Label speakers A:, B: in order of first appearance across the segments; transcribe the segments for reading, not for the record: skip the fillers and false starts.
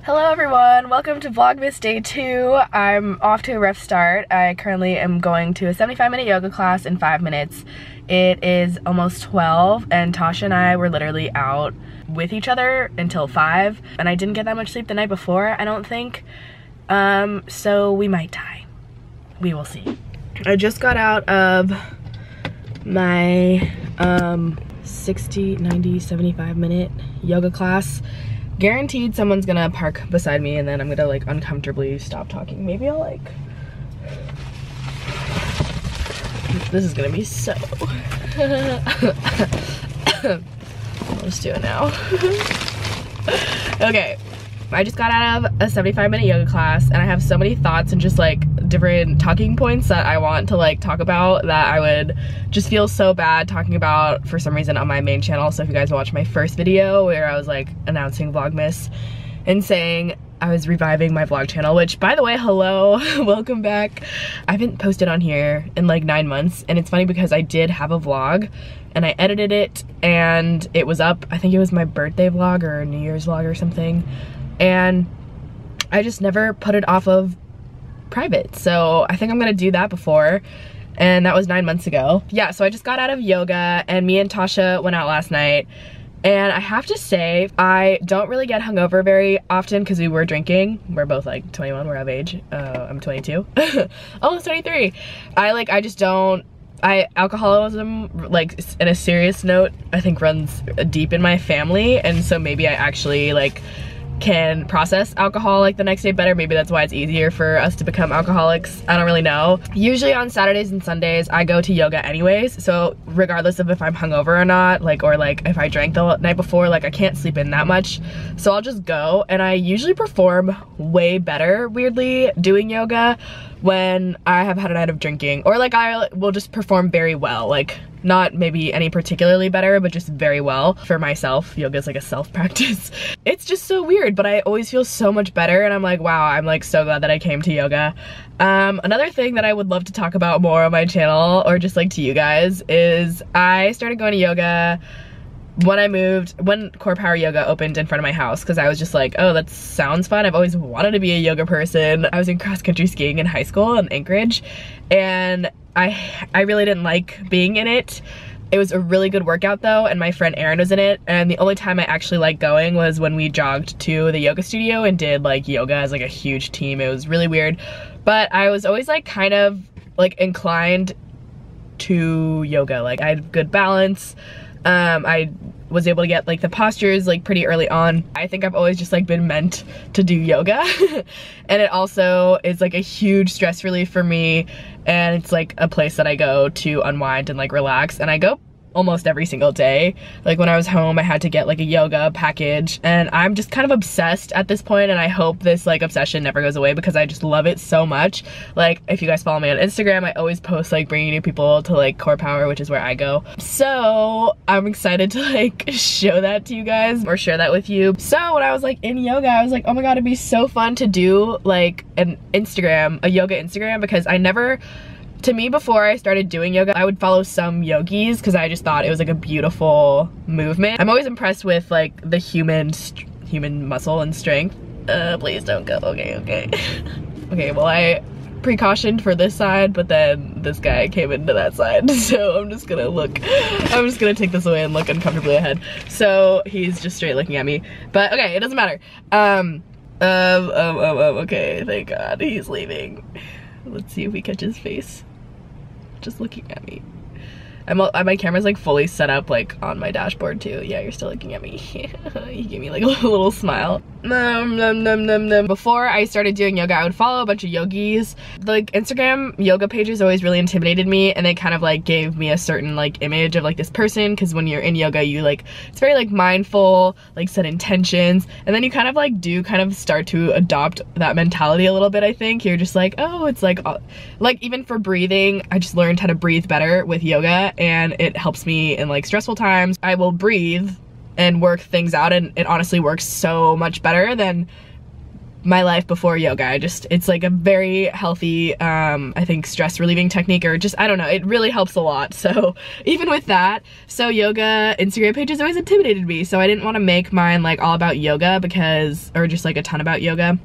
A: Hello everyone, welcome to Vlogmas Day 2. I'm off to a rough start. I currently am going to a 75-minute yoga class in 5 minutes. It is almost 12 and Tasha and I were literally out with each other until 5 and I didn't get that much sleep the night before, I don't think. So we might die. We will see. I just got out of my 60, 90, 75-minute yoga class. Guaranteed someone's gonna park beside me and then I'm gonna like uncomfortably stop talking. Maybe I'll like, this is gonna be so, I'll just do it now. Okay, I just got out of a 75-minute yoga class and I have so many thoughts and just like different talking points that I want to like talk about that I would just feel so bad talking about for some reason on my main channel. So if you guys watched my first video where I was like announcing Vlogmas and saying I was reviving my vlog channel, which by the way, hello, welcome back. I haven't posted on here in like 9 months and it's funny because I did have a vlog and I edited it and it was up. I think it was my birthday vlog or New Year's vlog or something. And I just never put it off of private. So I think I'm gonna do that before. And that was 9 months ago. Yeah, so I just got out of yoga and me and Tasha went out last night. And I have to say, I don't really get hungover very often because we were drinking. We're both like 21, we're of age. I'm 22, almost 23. Alcoholism, like in a serious note, I think runs deep in my family. And so maybe I actually like can process alcohol like the next day better. Maybe that's why it's easier for us to become alcoholics. I don't really know. Usually on Saturdays and Sundays, I go to yoga anyways. So regardless of if I'm hungover or not, like, or like if I drank the night before, like I can't sleep in that much. So I'll just go and I usually perform way better, weirdly, doing yoga when I have had a night of drinking, or like I will just perform very well, like not maybe any particularly better, but just very well for myself. Yoga is like a self-practice. It's just so weird, but I always feel so much better and I'm like, wow, I'm like so glad that I came to yoga. Another thing that I would love to talk about more on my channel, or just like to you guys, is I started going to yoga when Core Power Yoga opened in front of my house, because I was just like, oh, that sounds fun. I've always wanted to be a yoga person. I was in cross-country skiing in high school in Anchorage, and I really didn't like being in it. It was a really good workout though, and my friend Erin was in it, and the only time I actually liked going was when we jogged to the yoga studio and did like yoga as like a huge team. It was really weird, but I was always like kind of like inclined to yoga. Like I had good balance. I was able to get like the postures like pretty early on. I think I've always just like been meant to do yoga and it also is like a huge stress relief for me, and it's like a place that I go to unwind and like relax, and I go almost every single day. Like when I was home, I had to get like a yoga package, and I'm just kind of obsessed at this point, and I hope this like obsession never goes away because I just love it so much. Like if you guys follow me on Instagram, I always post like bringing new people to like Core Power, which is where I go. So I'm excited to like show that to you guys or share that with you. So when I was like in yoga, I was like, oh my god, it'd be so fun to do like a yoga Instagram, because to me, before I started doing yoga, I would follow some yogis because I just thought it was like a beautiful movement. I'm always impressed with like the human muscle and strength. Please don't go. Okay. Okay, well I precautioned for this side, but then this guy came into that side, so I'm just gonna take this away and look uncomfortably ahead. So he's just straight looking at me, but okay, it doesn't matter. Okay, thank God he's leaving. Let's see if we catch his face. Just looking at me. My camera's like fully set up like on my dashboard too. Yeah, you're still looking at me. He gave me like a little smile. Before I started doing yoga, I would follow a bunch of yogis. Like Instagram yoga pages always really intimidated me, and they kind of like gave me a certain like image of like this person, because when you're in yoga, you like, it's very like mindful, like set intentions, and then you kind of start to adopt that mentality a little bit. I think you're just like, oh, it's like even for breathing, I just learned how to breathe better with yoga, and it helps me in like stressful times. I will breathe and work things out, and it honestly works so much better than my life before yoga. It's like a very healthy, I think stress relieving technique, or just, I don't know, it really helps a lot. So even with that, so yoga Instagram pages always intimidated me. So I didn't want to make mine like all about yoga or just like a ton about yoga.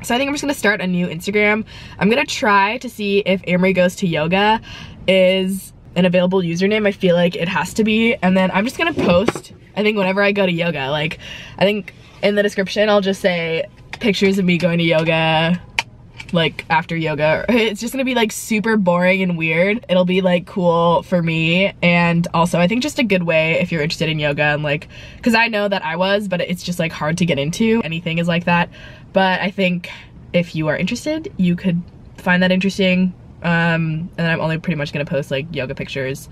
A: So I think I'm just gonna start a new Instagram. I'm gonna try to see if Amory Goes to Yoga is an available username. I feel like it has to be. And then I'm just gonna post, I think whenever I go to yoga, like I think in the description I'll just say pictures of me going to yoga, like after yoga. It's just gonna be like super boring and weird. It'll be like cool for me, and also I think just a good way if you're interested in yoga, and like, because I know that I was, but it's just like hard to get into. Anything is like that. But I think if you are interested, you could find that interesting. And I'm only pretty much gonna post like yoga pictures,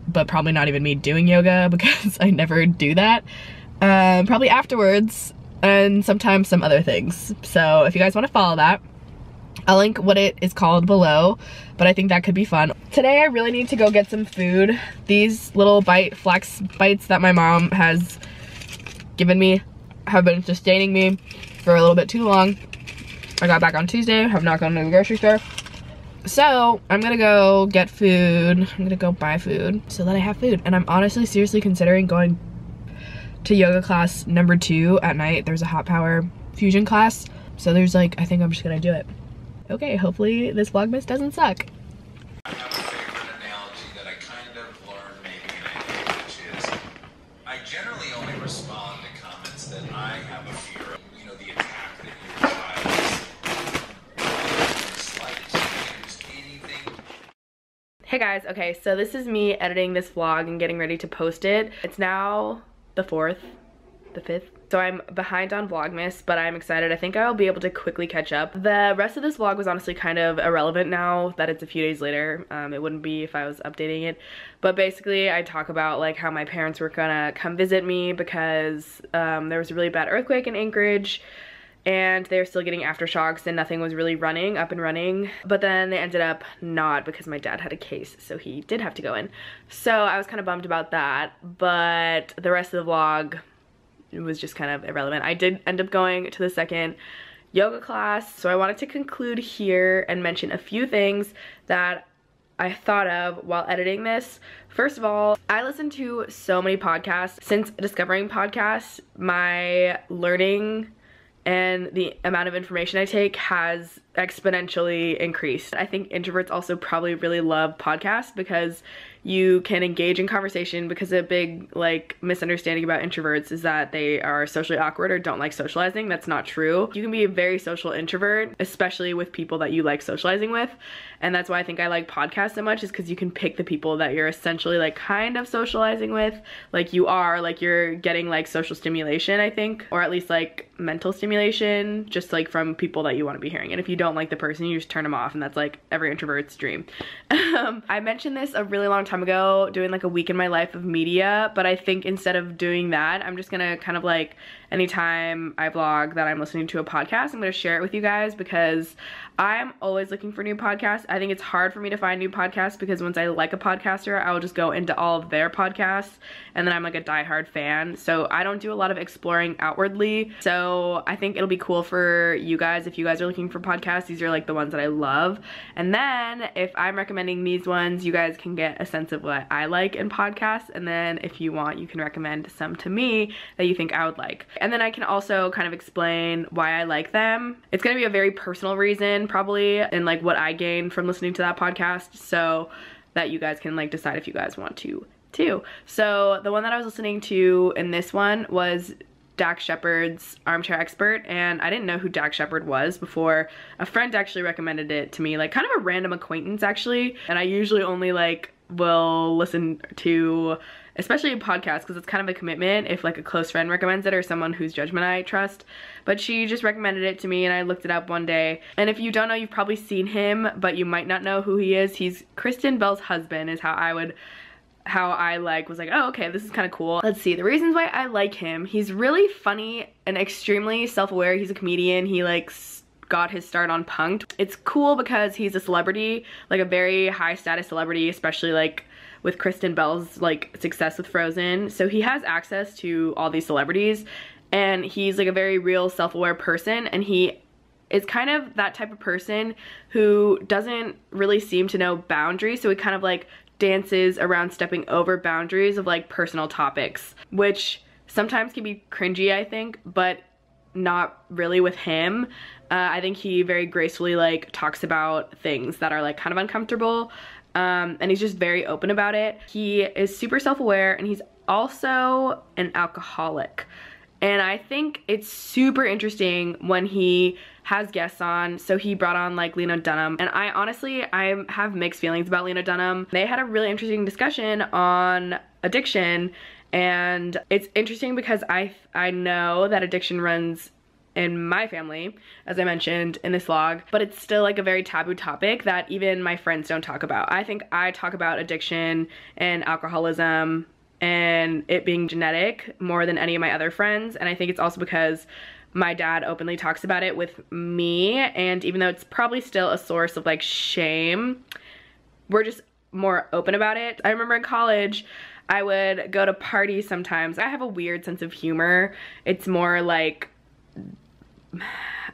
A: but probably not even me doing yoga because I never do that. Probably afterwards, and sometimes some other things. So if you guys want to follow that, I'll link what it is called below, but I think that could be fun. Today I really need to go get some food. These little flax bites that my mom has given me have been sustaining me for a little bit too long. I got back on Tuesday, have not gone to the grocery store. So I'm gonna go get food. I'm gonna go buy food so that I have food. And I'm honestly seriously considering going to yoga class number 2 at night. There's a hot power fusion class. So there's like, I think I'm just gonna do it. Okay, hopefully this Vlogmas doesn't suck.
B: I have a favorite analogy that I kind of learned maybe in a day, which is I generally only respond to comments that I have a fear of, you know, the attack that your child is slightest, just anything.
A: Hey guys, okay, so this is me editing this vlog and getting ready to post it. It's now the 5th. So I'm behind on Vlogmas, but I'm excited. I think I'll be able to quickly catch up. The rest of this vlog was honestly kind of irrelevant now that it's a few days later. It wouldn't be if I was updating it. But basically, I talk about like how my parents were gonna come visit me because there was a really bad earthquake in Anchorage, and they're still getting aftershocks and nothing was really up and running. But then they ended up not, because my dad had a case, so he did have to go in. So I was kind of bummed about that, but the rest of the vlog, it was just kind of irrelevant. I did end up going to the second yoga class, so I wanted to conclude here and mention a few things that I thought of while editing this. First of all, I listen to so many podcasts. Since discovering podcasts, my learning and the amount of information I take has exponentially increased. I think introverts also probably really love podcasts because you can engage in conversation, because a big like misunderstanding about introverts is that they are socially awkward or don't like socializing. That's not true. You can be a very social introvert, especially with people that you like socializing with. And that's why I think I like podcasts so much, is because you can pick the people that you're essentially like kind of socializing with. Like you're getting like social stimulation, I think, or at least like mental stimulation, just like from people that you want to be hearing. And if you don't like the person, you just turn them off, and that's like every introvert's dream. I mentioned this a really long time ago, doing like a week in my life of media, but I think instead of doing that, I'm just gonna kind of like, anytime I vlog that I'm listening to a podcast, I'm gonna share it with you guys, because I'm always looking for new podcasts. I think it's hard for me to find new podcasts because once I like a podcaster, I will just go into all of their podcasts, and then I'm like a diehard fan. So I don't do a lot of exploring outwardly. So I think it'll be cool for you guys if you guys are looking for podcasts. These are like the ones that I love. And then if I'm recommending these ones, you guys can get a sense of what I like in podcasts. And then if you want, you can recommend some to me that you think I would like. And then I can also kind of explain why I like them. It's gonna be a very personal reason probably, and like what I gained from listening to that podcast, so that you guys can like decide if you guys want to too. So the one that I was listening to in this one was Dax Shepard's Armchair Expert, and I didn't know who Dax Shepard was before a friend actually recommended it to me, like kind of a random acquaintance actually. And I usually only like will listen to, especially a podcast, because it's kind of a commitment if like a close friend recommends it or someone whose judgment I trust. But she just recommended it to me, and I looked it up one day. And if you don't know, you've probably seen him, but you might not know who he is. He's Kristen Bell's husband, is how I was like, oh, okay, this is kind of cool. Let's see, the reasons why I like him. He's really funny and extremely self-aware. He's a comedian. He like got his start on Punk'd. It's cool because he's a celebrity, like a very high status celebrity, especially like with Kristen Bell's like success with Frozen. So he has access to all these celebrities, and he's like a very real self-aware person, and he is kind of that type of person who doesn't really seem to know boundaries, so he kind of like dances around stepping over boundaries of like personal topics, which sometimes can be cringy, I think, but not really with him. I think he very gracefully like talks about things that are like kind of uncomfortable, and he's just very open about it. He is super self-aware, and he's also an alcoholic. And I think it's super interesting when he has guests on. So he brought on like Lena Dunham, and I have mixed feelings about Lena Dunham. They had a really interesting discussion on addiction, and it's interesting because I know that addiction runs in my family, as I mentioned in this vlog, but it's still like a very taboo topic that even my friends don't talk about. I think I talk about addiction and alcoholism and it being genetic more than any of my other friends, and I think it's also because my dad openly talks about it with me, and even though it's probably still a source of like shame, we're just more open about it. I remember in college, I would go to parties sometimes. I have a weird sense of humor. It's more like,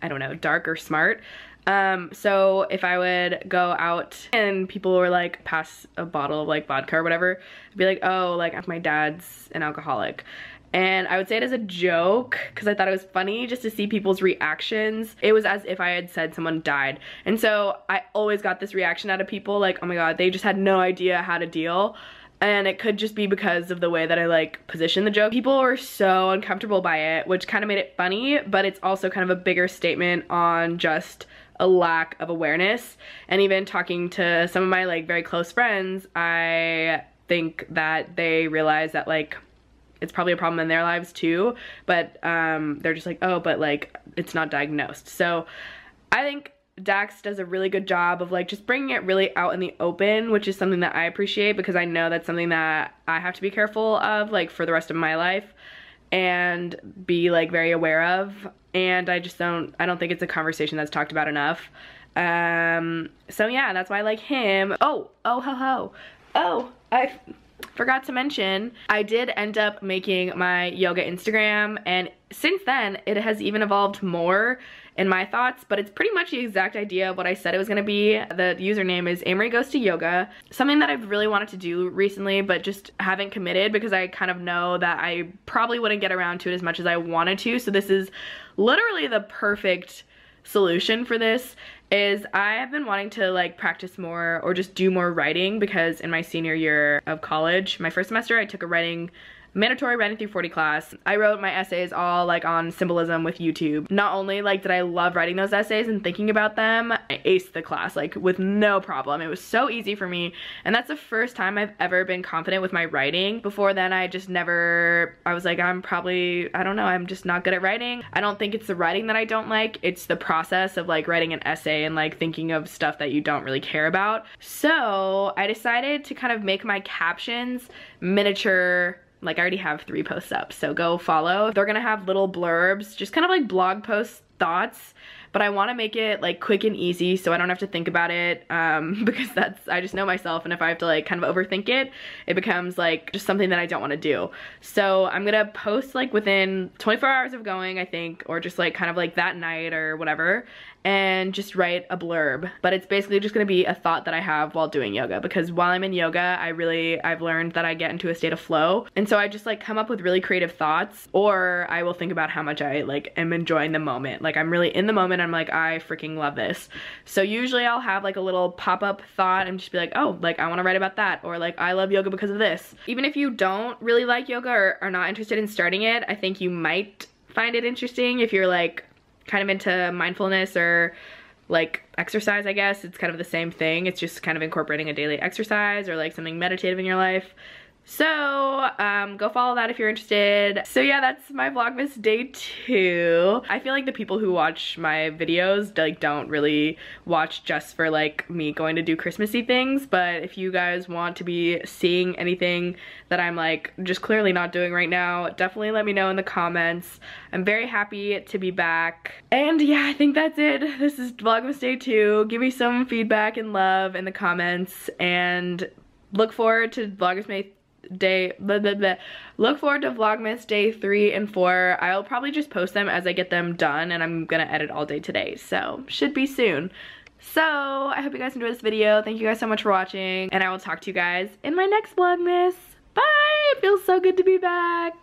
A: I don't know, dark or smart. So if I would go out and people were like pass a bottle of like vodka or whatever, I'd be like, oh, like my dad's an alcoholic. And I would say it as a joke because I thought it was funny just to see people's reactions. It was as if I had said someone died. And so I always got this reaction out of people like, oh my God, they just had no idea how to deal. And it could just be because of the way that I like positioned the joke. People were so uncomfortable by it, which kind of made it funny, but it's also kind of a bigger statement on just a lack of awareness. And even talking to some of my like very close friends, I think that they realize that like it's probably a problem in their lives too, but they're just like, oh, but like it's not diagnosed. So I think Dax does a really good job of like just bringing it really out in the open, which is something that I appreciate because I know that's something that I have to be careful of like for the rest of my life and be like very aware of. And I don't think it's a conversation that's talked about enough. So yeah, that's why I like him. Oh, I forgot to mention, I did end up making my yoga Instagram, and since then it has even evolved more in my thoughts, but it's pretty much the exact idea of what I said it was gonna be. The username is Amory Goes to Yoga. Something that I've really wanted to do recently, but just haven't committed because I kind of know that I probably wouldn't get around to it as much as I wanted to. So this is literally the perfect solution for this. Is I have been wanting to like practice more or just do more writing because in my senior year of college, my first semester, I took a mandatory writing through 40 class. I wrote my essays all like on symbolism with YouTube. Not only like did I love writing those essays and thinking about them, I aced the class like with no problem. It was so easy for me, and that's the first time I've ever been confident with my writing. Before then I was like, I don't know, I'm just not good at writing. I don't think it's the writing that I don't like, it's the process of like writing an essay and like thinking of stuff that you don't really care about. So I decided to kind of make my captions miniature. Like I already have 3 posts up, so go follow. They're gonna have little blurbs, just kind of like blog post thoughts, but I wanna make it like quick and easy so I don't have to think about it because I just know myself, and if I have to like kind of overthink it, it becomes like just something that I don't wanna do. So I'm gonna post like within 24 hours of going, I think, or just like kind of like that night or whatever, and just write a blurb. But it's basically just gonna be a thought that I have while doing yoga, because while I'm in yoga, I've learned that I get into a state of flow. And so I just like come up with really creative thoughts, or I will think about how much I like am enjoying the moment. Like I'm really in the moment, I'm like, I freaking love this. So usually I'll have like a little pop-up thought and just be like, oh, like I wanna write about that, or like I love yoga because of this. Even if you don't really like yoga or are not interested in starting it, I think you might find it interesting if you're like kind of into mindfulness or like exercise, I guess. It's kind of the same thing. It's just kind of incorporating a daily exercise or like something meditative in your life. So go follow that if you're interested. So yeah, that's my Vlogmas day 2. I feel like the people who watch my videos like don't really watch just for like me going to do Christmassy things, but if you guys want to be seeing anything that I'm like just clearly not doing right now, definitely let me know in the comments. I'm very happy to be back. And yeah, I think that's it. This is Vlogmas day 2. Give me some feedback and love in the comments, and look forward to Look forward to Vlogmas day 3 and 4. I'll probably just post them as I get them done, and I'm gonna edit all day today, so should be soon. So I hope you guys enjoyed this video. Thank you guys so much for watching, and I will talk to you guys in my next Vlogmas. Bye! It feels so good to be back.